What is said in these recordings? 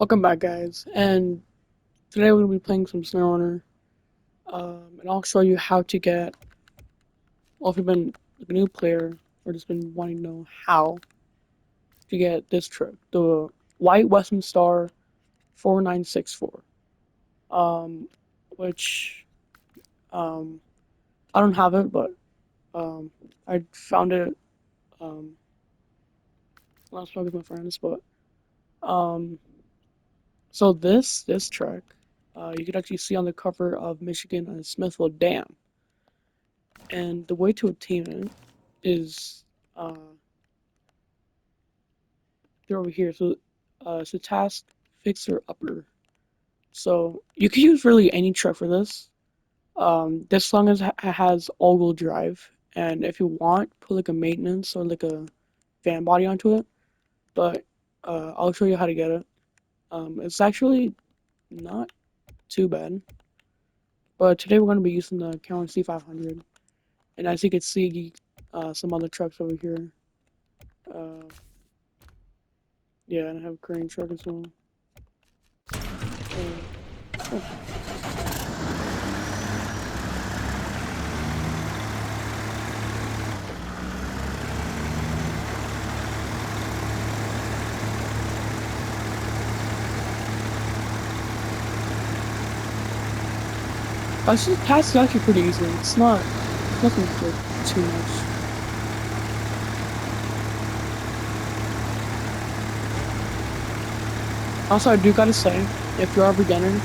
Welcome back, guys. And today we're gonna be playing some Snowrunner. And I'll show you how to get. Well, if you've been a new player or just been wanting to know how to get this trick, the White Western Star 4964. Um, which um I don't have it, but I found it last time with my friends. But um, so this trick, you can actually see on the cover of Michigan and Smithville Dam. And the way to obtain it is uh, they're over here. So it's a task fixer upper. So you can use really any truck for this. This long as it has all-wheel drive, and if you want, put like a maintenance or like a fan body onto it. But I'll show you how to get it. It's actually not too bad. But today we're going to be using the Cameron C500, and as you can see, some other trucks over here. Uh, yeah, and I have a crane truck as well. Oh. This task is actually pretty easy. It's nothing like too much. Also, I do gotta say, if you're a beginner,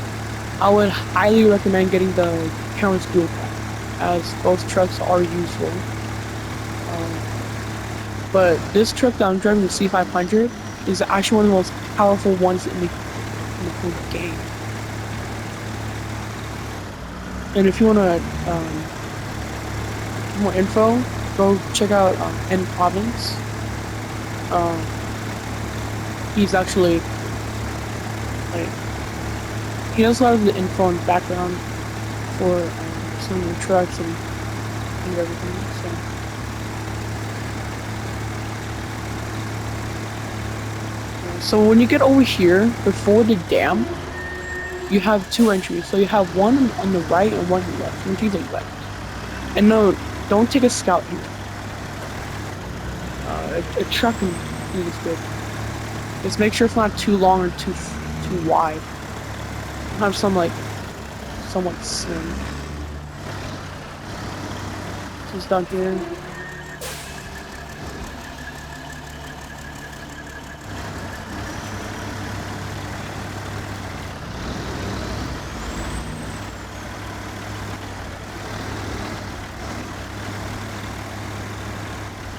I would highly recommend getting the Cameron's Dual Pack, as both trucks are useful. But this truck that I'm driving, the C500, is actually one of the most powerful ones in the whole game. And if you wanna more info, go check out N Province. Um, he's actually like he knows a lot of the info and background for some of the trucks and everything. So when you get over here before the dam, you have two entries. So you have one on the right and one on the left. Which is the left. And no, don't take a scout here. A truck is good. Just make sure it's not too long or too wide. Have some like somewhat slim. Just down here.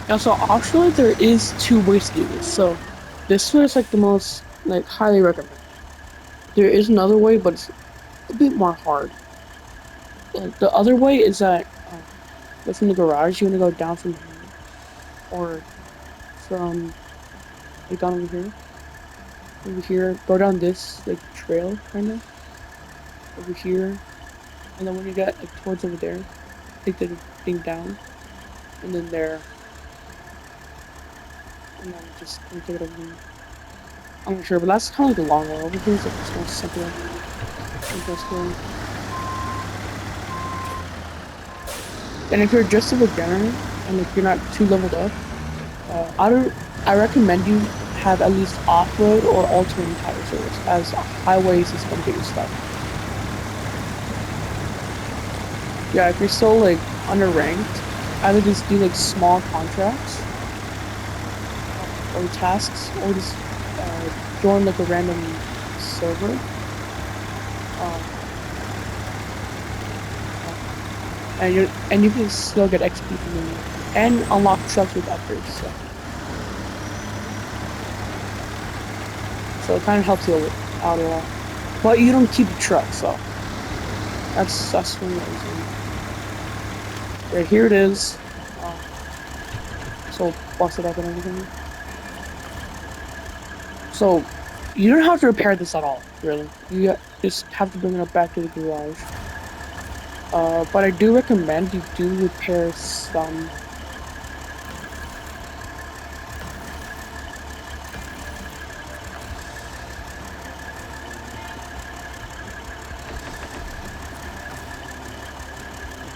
Now, so optionally, there is two ways to do this. So this one is like the most like highly recommended. There is another way, but it's a bit more hard. The other way is that from the garage, you want to go down from here, or from like down over here, go down this like trail kind of over here, and then when you get like towards over there, take the thing down, and then there, and then just take it over here. I'm not sure, but that's kind of like the long way. Over here is like this more simpler. And if you're just a beginner and if you're not too leveled up, I recommend you have at least off-road or alternating tire service, as highways is going to get you stuck. Yeah, if you're still like underranked, either just do like small contracts or tasks, or just join like a random server. And you can still get XP from them and unlock trucks with upgrades. So it kind of helps you out a lot. But you don't keep the truck, so that's one reason. Right here it is. So bust it up and everything. So you don't have to repair this at all, really. You just have to bring it up back to the garage. But I do recommend you do repair some.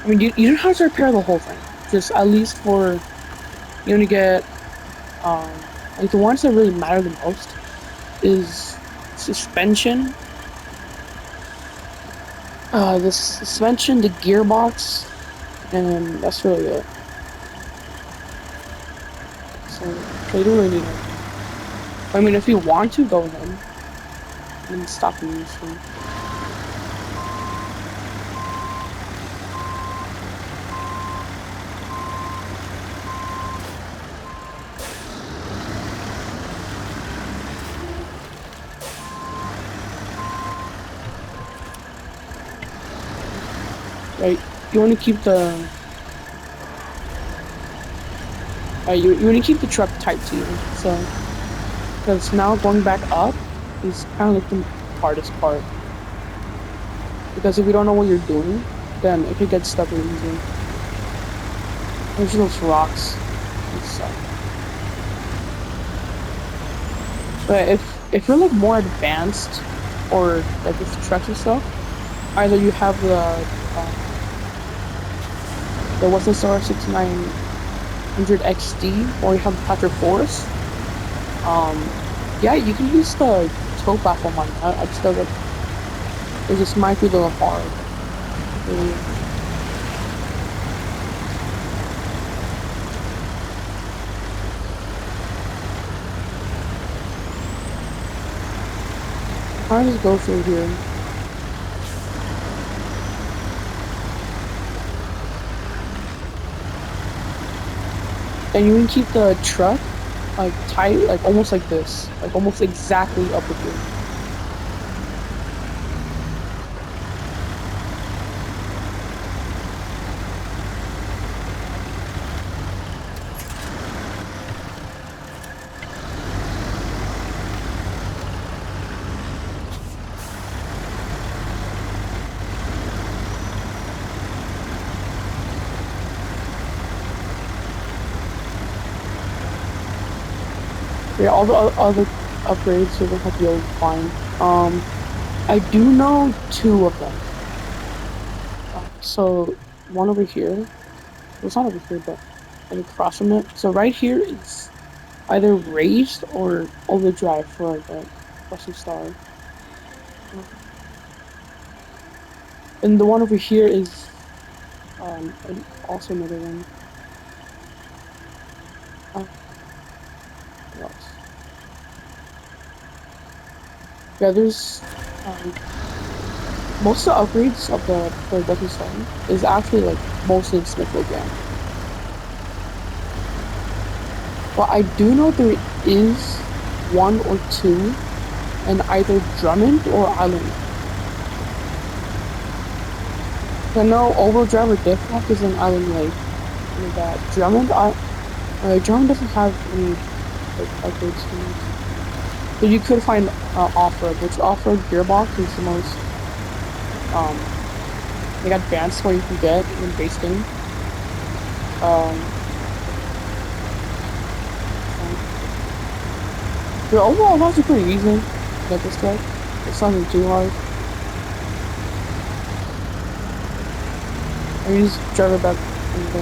I mean, you don't have to repair the whole thing. Just at least for you only get like the ones that really matter the most is suspension, the suspension, the gearbox, and that's really it. So you don't really need anything. I mean, if you want to, go ahead and stop me. So. Right, you want to keep the you want to keep the truck tight to you. So because now going back up is kind of like the hardest part. Because if you don't know what you're doing, then it could get stuck really easy. There's those rocks and stuff. But if you're like more advanced, or like with trucks and stuff, either you have the Western Star 6900 XD, or you have the Patrick Force. Yeah, you can use the tow platform on that. I just feel like it just might be a little hard. I'll just go through here. And you can keep the truck like tight, like almost like this, like almost exactly up with you. Yeah, all the other upgrades you're gonna have to be fine. I do know two of them. So one over here. Well, it's not over here, but like across from it. So right here is either raised or overdrive for the Western Star. And the one over here is also another one. What else? Yeah, there's most of the upgrades of the Western Star is actually like mostly in Smithville Grand. But I do know there is one or two in either Drummond or Island. I know Overdrive or Diff Lock is in Island Lake. And that Drummond, Drummond doesn't have any like upgrades to it. But you could find Off-Road, which Off-Road Gearbox is the most like advanced one you can get in base game. The overall that's pretty easy to get this truck. It's not too hard. I can just drive it back and go.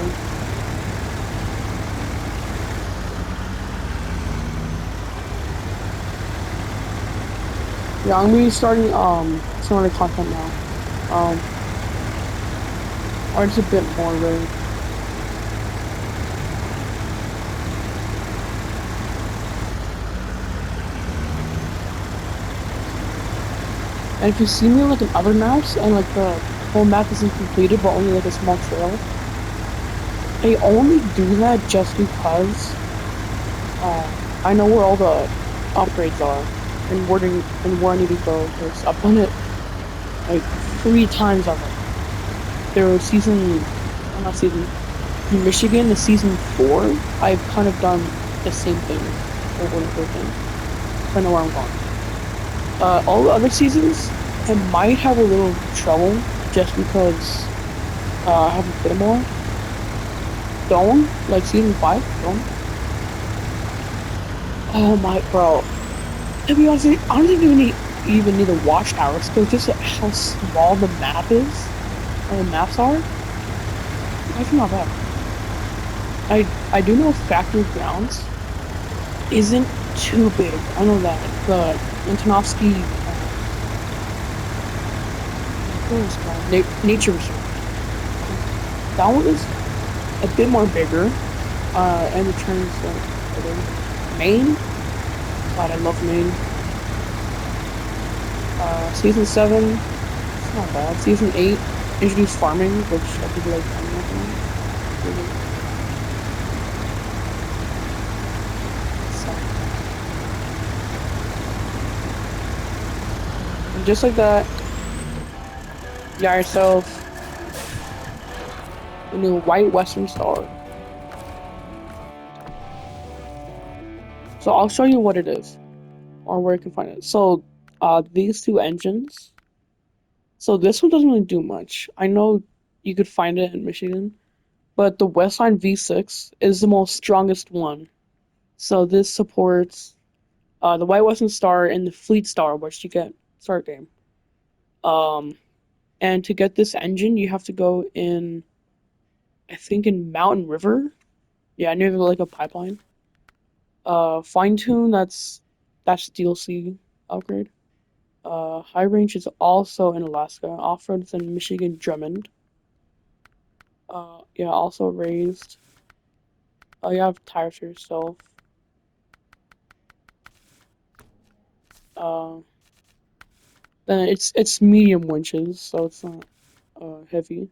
Yeah, I'm gonna be starting Snowrunner content now. Or just a bit more really. And if you see me like in other maps and like the whole map isn't completed but only like a small trail, I only do that just because I know where all the upgrades are and where I need to go. Because I've done it like 3 times already. There was in Michigan, the season 4, I've kind of done the same thing over and over again. I know where I'm going. All the other seasons, I might have a little trouble just because I have a bit more. Dawn, like season 5, Dawn. Oh my, bro. To be honest, I don't even need the watchtowers because just how small the map is, and the maps are. That's not bad. I do know factory grounds isn't too big. I know that the Antonovsky, what was it called? Nature Reserve. That one is a bit more bigger. And the turns further. Maine. God, I love Maine. Season 7, it's not bad. Season 8 introduced farming, which I think like animal farming. Really. So, and just like that, you got yourself the new White Western Star. So I'll show you what it is or where you can find it. So these two engines. So this one doesn't really do much. I know you could find it in Michigan, but the Westline V6 is the most strongest one. So this supports the White Western Star and the Fleet Star, which you get start game. Um, and to get this engine, you have to go in, I think, in Mountain River. Yeah, near like a pipeline. Fine Tune, that's DLC upgrade. High Range is also in Alaska. Off Road is in Michigan Drummond. Yeah, also raised. You have tires for yourself. Uh, then it's medium winches, so it's not heavy.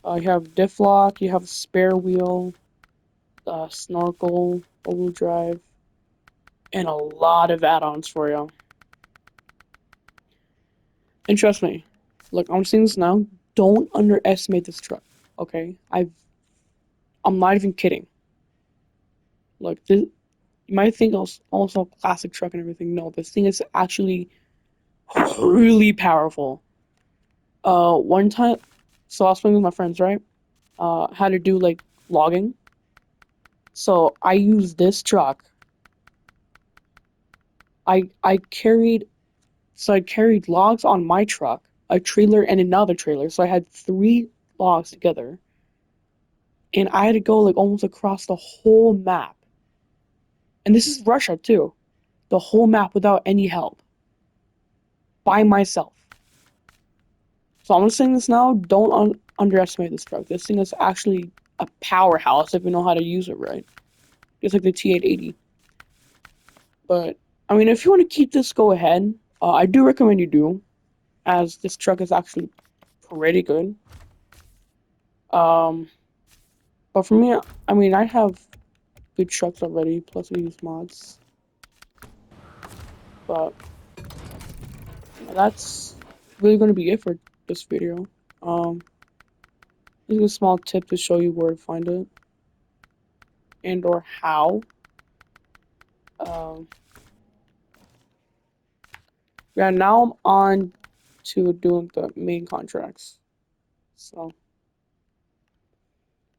You have diff lock, you have spare wheel, snorkel, all-wheel drive, and a lot of add-ons for you. And trust me, look, I'm seeing this now. Don't underestimate this truck. Okay, I'm not even kidding. Like this, you might think it's also a classic truck and everything. No, this thing is actually really powerful. One time, so I was playing with my friends, right? Had to do like logging. So I used this truck. I carried So I carried logs on my truck, a trailer, and another trailer. So I had three logs together. And I had to go like almost across the whole map. And this is Russia too. The whole map without any help. By myself. So I'm just saying this now, don't underestimate this truck. This thing is actually a powerhouse if you know how to use it right. It's like the T880. But, I mean, if you want to keep this, go ahead. I do recommend you do, as this truck is actually pretty good. Um, but for me, I mean, I have good trucks already, plus we use mods. But that's really going to be it for this video. Um, this is a small tip to show you where to find it and or how. Um, yeah, now I'm on to doing the main contracts. So,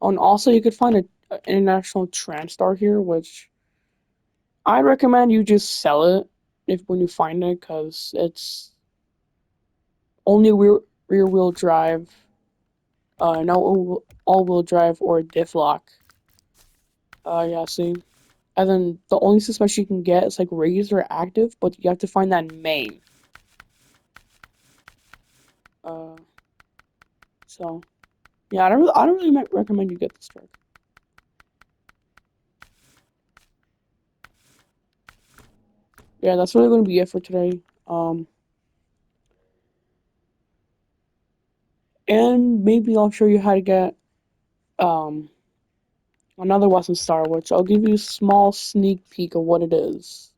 oh, and also you could find an international Transtar here, which I recommend you just sell it if when you find it, because it's only rear wheel drive, no all wheel drive or diff lock. Yeah, see, and then the only suspension you can get is like raised or active, but you have to find that in Maine. Uh, so yeah, I don't really recommend you get this truck. Yeah, that's really going to be it for today. And maybe I'll show you how to get um another Western Star, which I'll give you a small sneak peek of what it is.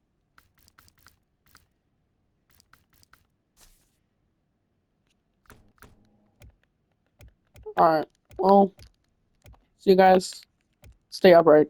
Alright, well, see you guys. Stay upright.